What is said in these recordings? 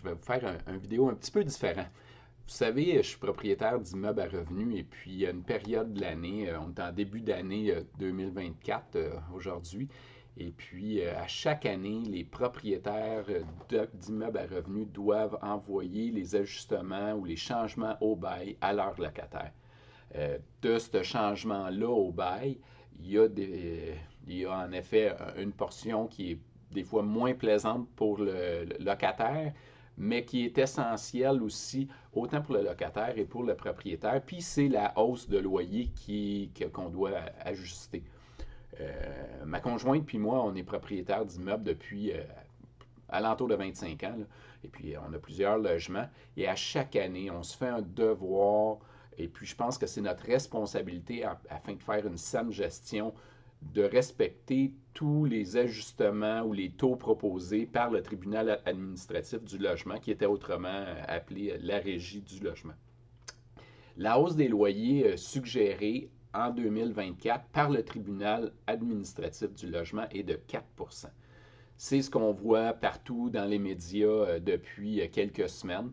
je vais vous faire une vidéo un petit peu différente. Vous savez, je suis propriétaire d'immeubles à revenus et puis il y a une période de l'année, on est en début d'année 2024 aujourd'hui, et puis à chaque année, les propriétaires d'immeubles à revenus doivent envoyer les ajustements ou les changements au bail à leurs locataires. De ce changement-là au bail, il y a en effet une portion qui est des fois moins plaisante pour le locataire, mais qui est essentielle aussi, autant pour le locataire et pour le propriétaire. Puis c'est la hausse de loyer qu'on doit ajuster. Ma conjointe puis moi, on est propriétaire d'immeubles depuis alentour de 25 ans, là. Et puis on a plusieurs logements. Et à chaque année, on se fait un devoir. Et puis je pense que c'est notre responsabilité, afin de faire une saine gestion, de respecter tous les ajustements ou les taux proposés par le tribunal administratif du logement, qui était autrement appelé la régie du logement. La hausse des loyers suggérée en 2024 par le tribunal administratif du logement est de 4. C'est ce qu'on voit partout dans les médias depuis quelques semaines.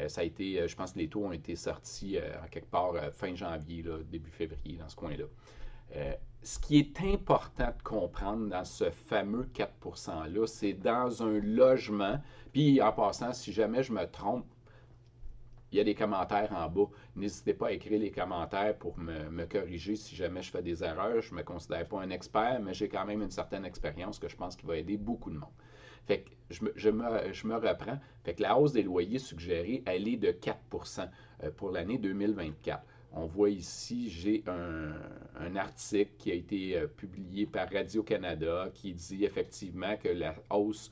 Ça a été, je pense que les taux ont été sortis en quelque part fin janvier, là, début février, dans ce coin-là. Ce qui est important de comprendre dans ce fameux 4%-là, c'est dans un logement, puis en passant, si jamais je me trompe, il y a des commentaires en bas. N'hésitez pas à écrire les commentaires pour me corriger si jamais je fais des erreurs. Je ne me considère pas un expert, mais j'ai quand même une certaine expérience que je pense qui va aider beaucoup de monde. Fait que je me reprends. Fait que la hausse des loyers suggérés, elle est de 4% pour l'année 2024. On voit ici, j'ai un article qui a été publié par Radio-Canada qui dit effectivement que la hausse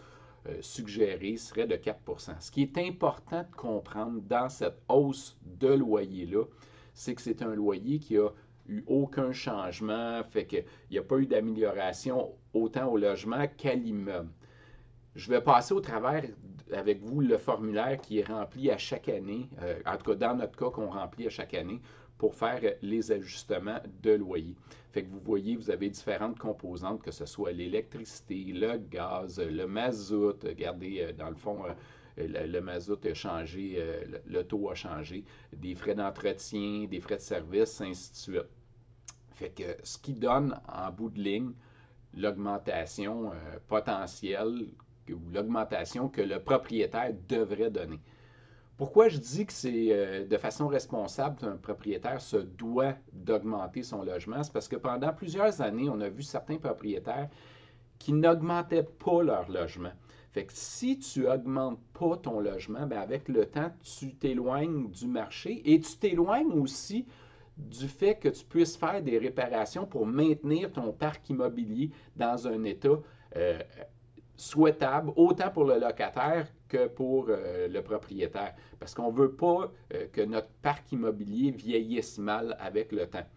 suggérée serait de 4. Ce qui est important de comprendre dans cette hausse de loyer-là, c'est que c'est un loyer qui a eu aucun changement, fait qu'il n'y a pas eu d'amélioration autant au logement qu'à l'immeuble. Je vais passer au travers avec vous le formulaire qui est rempli à chaque année, en tout cas dans notre cas qu'on remplit à chaque année, pour faire les ajustements de loyer. Fait que vous voyez, vous avez différentes composantes, que ce soit l'électricité, le gaz, le mazout. Regardez, dans le fond, le mazout a changé, le taux a changé, des frais d'entretien, des frais de service, ainsi de suite. Fait que ce qui donne en bout de ligne l'augmentation potentielle ou l'augmentation que le propriétaire devrait donner. Pourquoi je dis que c'est de façon responsable qu'un propriétaire se doit d'augmenter son logement? C'est parce que pendant plusieurs années, on a vu certains propriétaires qui n'augmentaient pas leur logement. Fait que si tu augmentes pas ton logement, bien avec le temps, tu t'éloignes du marché et tu t'éloignes aussi du fait que tu puisses faire des réparations pour maintenir ton parc immobilier dans un état euh, souhaitable, autant pour le locataire que pour le propriétaire. Parce qu'on ne veut pas que notre parc immobilier vieillisse mal avec le temps.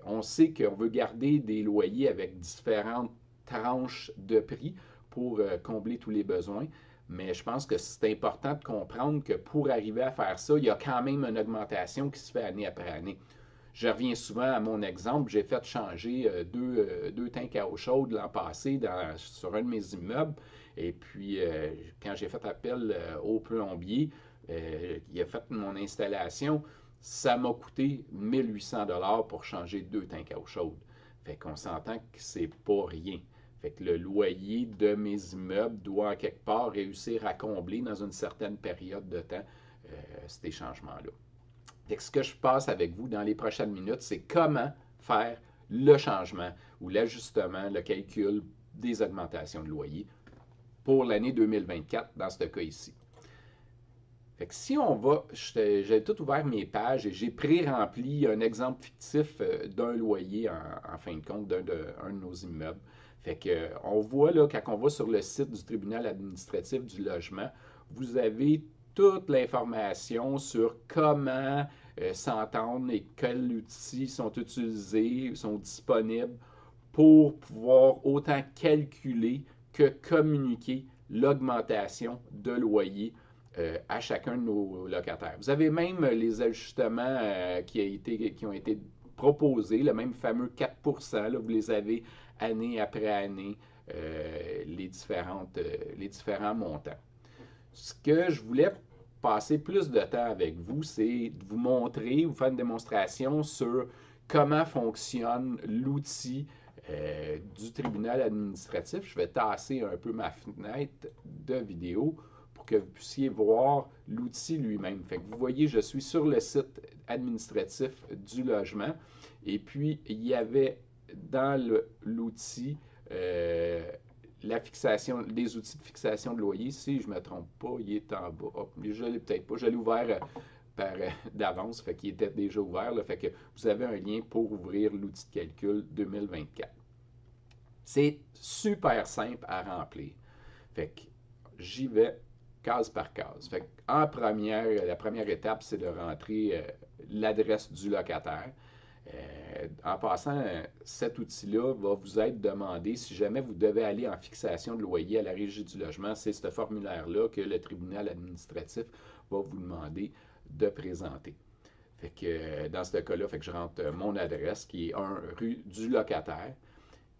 On sait qu'on veut garder des loyers avec différentes tranches de prix pour combler tous les besoins. Mais je pense que c'est important de comprendre que pour arriver à faire ça, il y a quand même une augmentation qui se fait année après année. Je reviens souvent à mon exemple. J'ai fait changer deux tanks à eau chaude l'an passé sur un de mes immeubles. Et puis, quand j'ai fait appel au plombier, il a fait mon installation. Ça m'a coûté 1800 $ pour changer deux tanks à eau chaude. Fait qu'on s'entend que c'est pas rien. Fait que le loyer de mes immeubles doit en quelque part réussir à combler dans une certaine période de temps ces changements-là. Ce que je passe avec vous dans les prochaines minutes, c'est comment faire le changement ou l'ajustement, le calcul des augmentations de loyer pour l'année 2024 dans ce cas ici. Fait que si on va, j'ai tout ouvert mes pages et j'ai pré-rempli un exemple fictif d'un loyer en fin de compte d'un de nos immeubles. Fait que on voit là, quand on va sur le site du tribunal administratif du logement, vous avez toute l'information sur comment s'entendre et quels outils sont utilisés, sont disponibles pour pouvoir autant calculer que communiquer l'augmentation de loyer à chacun de nos locataires. Vous avez même les ajustements qui ont été proposés, le même fameux 4%, là, vous les avez année après année, les différents montants. Ce que je voulais passer plus de temps avec vous, c'est de vous montrer, vous faire une démonstration sur comment fonctionne l'outil du tribunal administratif. Je vais tasser un peu ma fenêtre de vidéo pour que vous puissiez voir l'outil lui-même. Fait que vous voyez, je suis sur le site administratif du logement et puis il y avait dans l'outil la fixation, les outils de fixation de loyer, si je ne me trompe pas, il est en bas. Oh, je ne l'ai peut-être pas. Je l'ai ouvert d'avance, fait qu'il était déjà ouvert. Là, fait que vous avez un lien pour ouvrir l'outil de calcul 2024. C'est super simple à remplir. Fait que j'y vais case par case. Fait que la première étape, c'est de rentrer l'adresse du locataire. En passant, cet outil-là va vous être demandé si jamais vous devez aller en fixation de loyer à la Régie du logement. C'est ce formulaire-là que le tribunal administratif va vous demander de présenter. Fait que dans ce cas-là, fait que je rentre mon adresse qui est 1 rue du locataire.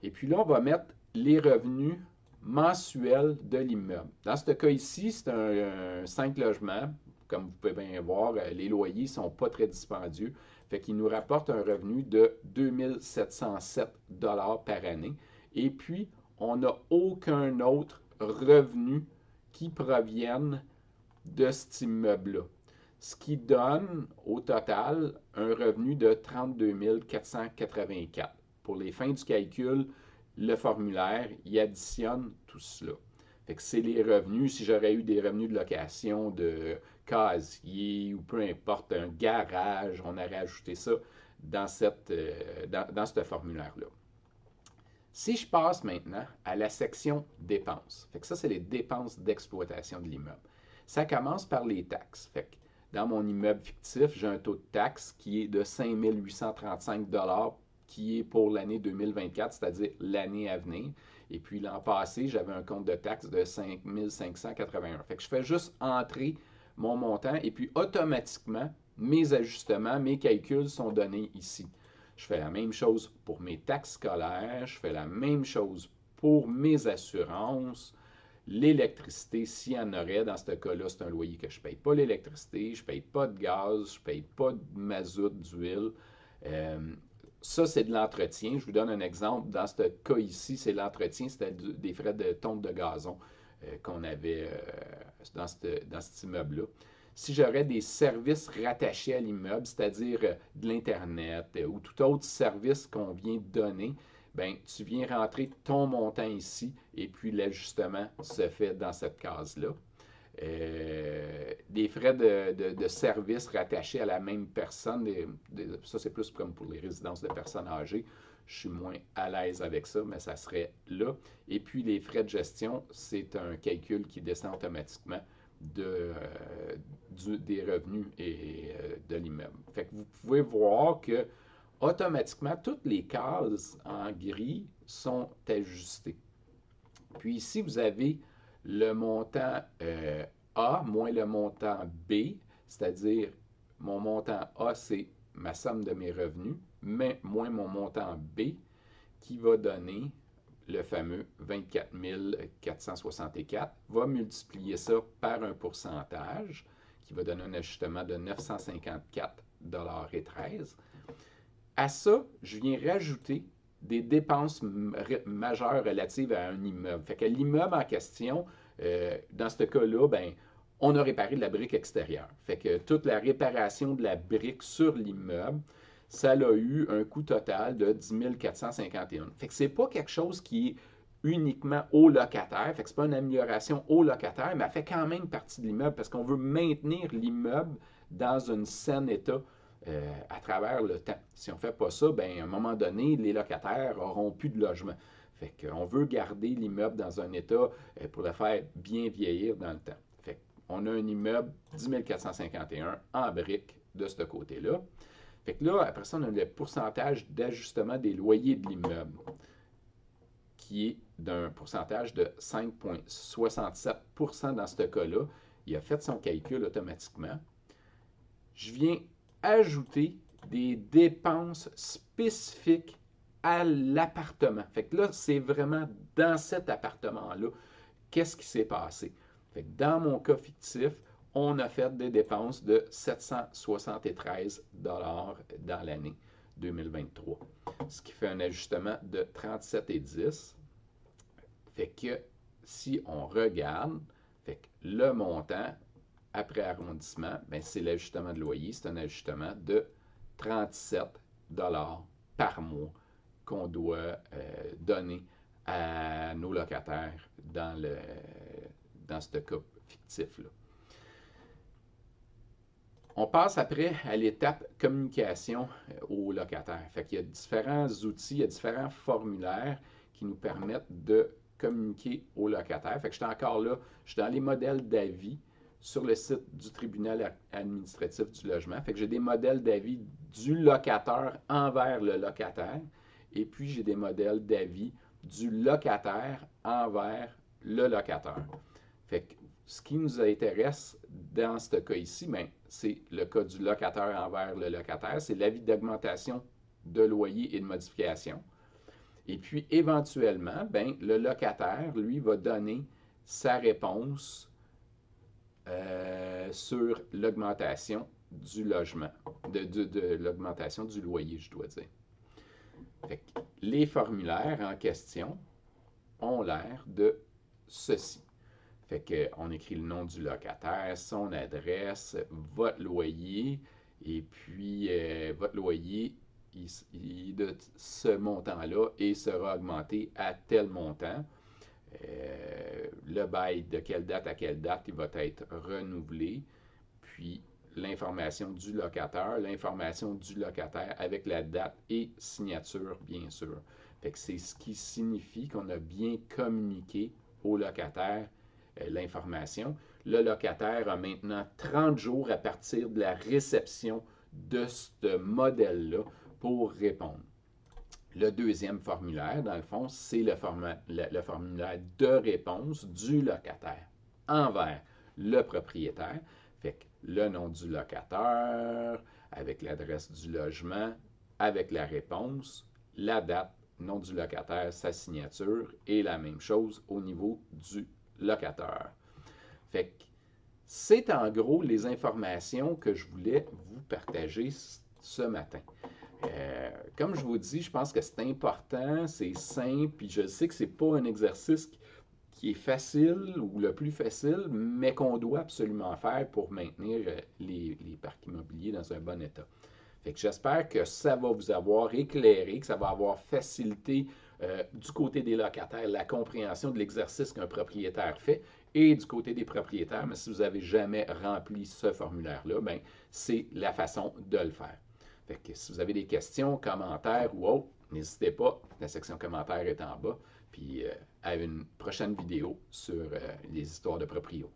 Et puis là, on va mettre les revenus mensuels de l'immeuble. Dans ce cas ici, c'est un 5 logements. Comme vous pouvez bien voir, les loyers ne sont pas très dispendieux. Fait qu'il nous rapporte un revenu de 2707 $ par année. Et puis, on n'a aucun autre revenu qui provienne de cet immeuble-là. Ce qui donne au total un revenu de 32 484. Pour les fins du calcul, le formulaire, il additionne tout cela. Fait que c'est les revenus. Si j'aurais eu des revenus de location de casier ou peu importe, un garage, on aurait ajouté ça dans ce formulaire-là. Si je passe maintenant à la section dépenses, fait que ça, c'est les dépenses d'exploitation de l'immeuble. Ça commence par les taxes. Fait que dans mon immeuble fictif, j'ai un taux de taxe qui est de 5 835 $ qui est pour l'année 2024, c'est-à-dire l'année à venir. Et puis l'an passé, j'avais un compte de taxe de 5 581. Fait que je fais juste entrer mon montant et puis automatiquement, mes ajustements, mes calculs sont donnés ici. Je fais la même chose pour mes taxes scolaires, je fais la même chose pour mes assurances, l'électricité, s'il y en aurait, dans ce cas-là, c'est un loyer que je ne paye pas l'électricité, je ne paye pas de gaz, je ne paye pas de mazout, d'huile. Ça, c'est de l'entretien. Je vous donne un exemple. Dans ce cas ici, c'est l'entretien, c'était des frais de tonte de gazon qu'on avait dans cet immeuble-là. Si j'aurais des services rattachés à l'immeuble, c'est-à-dire de l'Internet ou tout autre service qu'on vient de donner, ben, tu viens rentrer ton montant ici et puis l'ajustement se fait dans cette case-là. Des frais de service rattachés à la même personne, ça c'est plus comme pour les résidences de personnes âgées. Je suis moins à l'aise avec ça, mais ça serait là. Et puis les frais de gestion, c'est un calcul qui descend automatiquement des revenus et de l'immeuble. Fait que vous pouvez voir que automatiquement, toutes les cases en gris sont ajustées. Puis ici, vous avez le montant A moins le montant B, c'est-à-dire mon montant A, c'est ma somme de mes revenus, mais moins mon montant B, qui va donner le fameux 24 464, va multiplier ça par un pourcentage, qui va donner un ajustement de 954,13 $. À ça, je viens rajouter des dépenses majeures relatives à un immeuble. Fait que l'immeuble en question, dans ce cas-là, ben, on a réparé de la brique extérieure. Fait que toute la réparation de la brique sur l'immeuble, ça a eu un coût total de 10 451. Fait que c'est pas quelque chose qui est uniquement au locataire. Fait que c'est pas une amélioration au locataire, mais elle fait quand même partie de l'immeuble parce qu'on veut maintenir l'immeuble dans un sain état à travers le temps. Si on ne fait pas ça, ben, à un moment donné, les locataires n'auront plus de logement. Fait qu'on veut garder l'immeuble dans un état pour le faire bien vieillir dans le temps. Fait qu'on a un immeuble 10 451 en briques de ce côté-là. Fait que là, après ça, on a le pourcentage d'ajustement des loyers de l'immeuble qui est d'un pourcentage de 5,67 % dans ce cas-là. Il a fait son calcul automatiquement. Je viens ajouter des dépenses spécifiques à l'appartement. Fait que là, c'est vraiment dans cet appartement-là, qu'est-ce qui s'est passé. Fait que dans mon cas fictif, on a fait des dépenses de 773 dans l'année 2023, ce qui fait un ajustement de 37,10. Fait que si on regarde, fait que le montant après arrondissement, ben c'est l'ajustement de loyer, c'est un ajustement de 37 par mois qu'on doit donner à nos locataires dans ce cas fictif-là. On passe après à l'étape communication aux locataires. Fait qu'il y a différents outils, il y a différents formulaires qui nous permettent de communiquer aux locataires. Fait que je suis encore là, je suis dans les modèles d'avis sur le site du tribunal administratif du logement. Fait que j'ai des modèles d'avis du locataire envers le locataire et puis j'ai des modèles d'avis du locataire envers le locataire. Fait que ce qui nous intéresse dans ce cas ici, ben, c'est le cas du locataire envers le locataire, c'est l'avis d'augmentation de loyer et de modification. Et puis, éventuellement, ben, le locataire, lui, va donner sa réponse sur l'augmentation du logement, de l'augmentation du loyer, je dois dire. Fait que les formulaires en question ont l'air de ceci. Fait qu'on écrit le nom du locataire, son adresse, votre loyer, et puis votre loyer de ce montant-là et sera augmenté à tel montant. Le bail de quelle date à quelle date il va être renouvelé, puis l'information du locataire avec la date et signature, bien sûr. Fait que c'est ce qui signifie qu'on a bien communiqué au locataire l'information. Le locataire a maintenant 30 jours à partir de la réception de ce modèle-là pour répondre. Le deuxième formulaire, dans le fond, c'est le formulaire de réponse du locataire envers le propriétaire. Fait que le nom du locataire, avec l'adresse du logement, avec la réponse, la date, nom du locataire, sa signature, et la même chose au niveau du locataire. Fait que c'est en gros les informations que je voulais vous partager ce matin. Comme je vous dis, je pense que c'est important, c'est simple, puis je sais que c'est pas un exercice qui est facile ou le plus facile, mais qu'on doit absolument faire pour maintenir les parcs immobiliers dans un bon état. Fait que j'espère que ça va vous avoir éclairé, que ça va avoir facilité du côté des locataires la compréhension de l'exercice qu'un propriétaire fait et du côté des propriétaires, mais si vous n'avez jamais rempli ce formulaire-là, ben, c'est la façon de le faire. Fait que si vous avez des questions, commentaires ou autres, n'hésitez pas, la section commentaires est en bas. Puis à une prochaine vidéo sur les histoires de proprio.